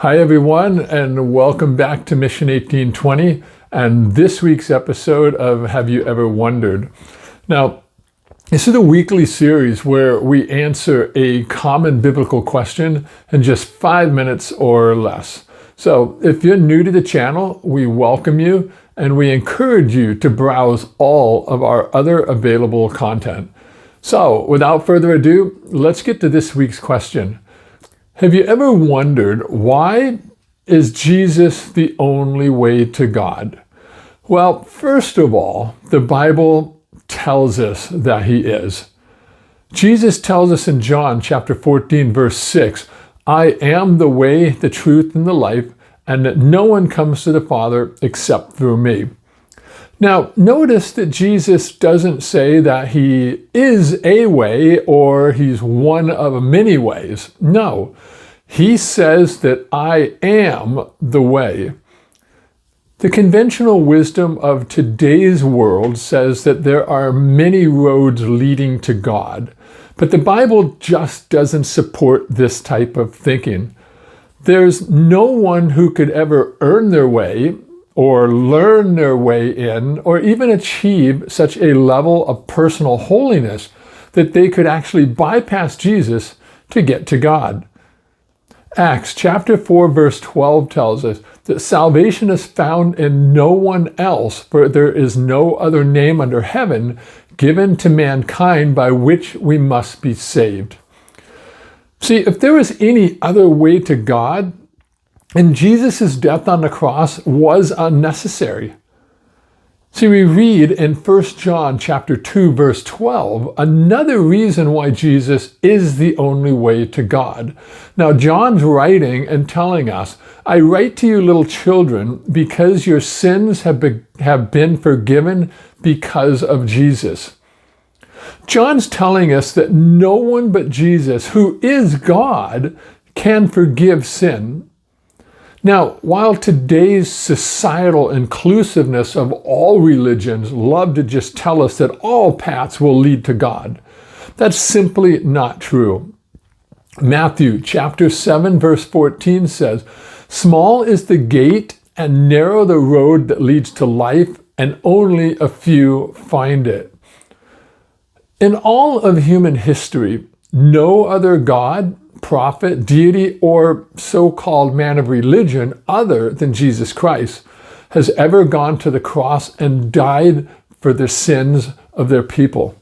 Hi, everyone, and welcome back to Mission 1820 and this week's episode of Have You Ever Wondered? Now, this is a weekly series where we answer a common biblical question in just 5 minutes or less. So if you're new to the channel, we welcome you and we encourage you to browse all of our other available content. So without further ado, let's get to this week's question. Have you ever wondered, why is Jesus the only way to God? Well, first of all, the Bible tells us that he is. Jesus tells us in John chapter 14, verse 6, I am the way, the truth, and the life, and that no one comes to the Father except through me. Now, notice that Jesus doesn't say that he is a way or he's one of many ways. No, he says that I am the way. The conventional wisdom of today's world says that there are many roads leading to God, but the Bible just doesn't support this type of thinking. There's no one who could ever earn their way or learn their way in, or even achieve such a level of personal holiness that they could actually bypass Jesus to get to God. Acts chapter 4, verse 12 tells us that salvation is found in no one else, for there is no other name under heaven given to mankind by which we must be saved. See, if there was any other way to God, and Jesus' death on the cross was unnecessary. See, we read in 1 John chapter 2, verse 12, another reason why Jesus is the only way to God. Now, John's writing and telling us, I write to you, little children, because your sins have been forgiven because of Jesus. John's telling us that no one but Jesus, who is God, can forgive sin. Now, while today's societal inclusiveness of all religions love to just tell us that all paths will lead to God, that's simply not true. Matthew chapter 7, verse 14 says, small is the gate and narrow the road that leads to life, and only a few find it. In all of human history, no other God, prophet, deity, or so-called man of religion other than Jesus Christ has ever gone to the cross and died for the sins of their people.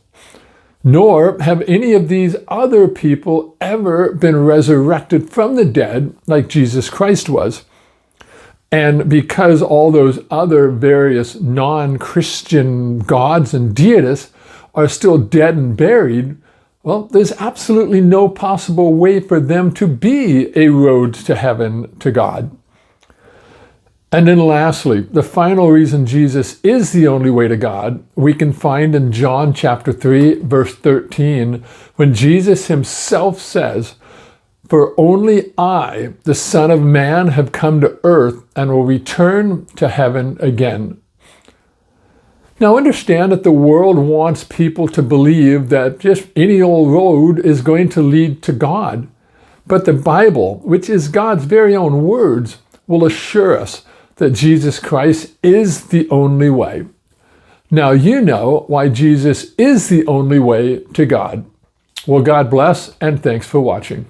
Nor have any of these other people ever been resurrected from the dead like Jesus Christ was. And because all those other various non-Christian gods and deities are still dead and buried, well, there's absolutely no possible way for them to be a road to heaven to God. And then lastly, the final reason Jesus is the only way to God, we can find in John chapter 3, verse 13, when Jesus himself says, for only I, the Son of Man, have come to earth and will return to heaven again. Now understand that the world wants people to believe that just any old road is going to lead to God. But the Bible, which is God's very own words, will assure us that Jesus Christ is the only way. Now you know why Jesus is the only way to God. Well, God bless, and thanks for watching.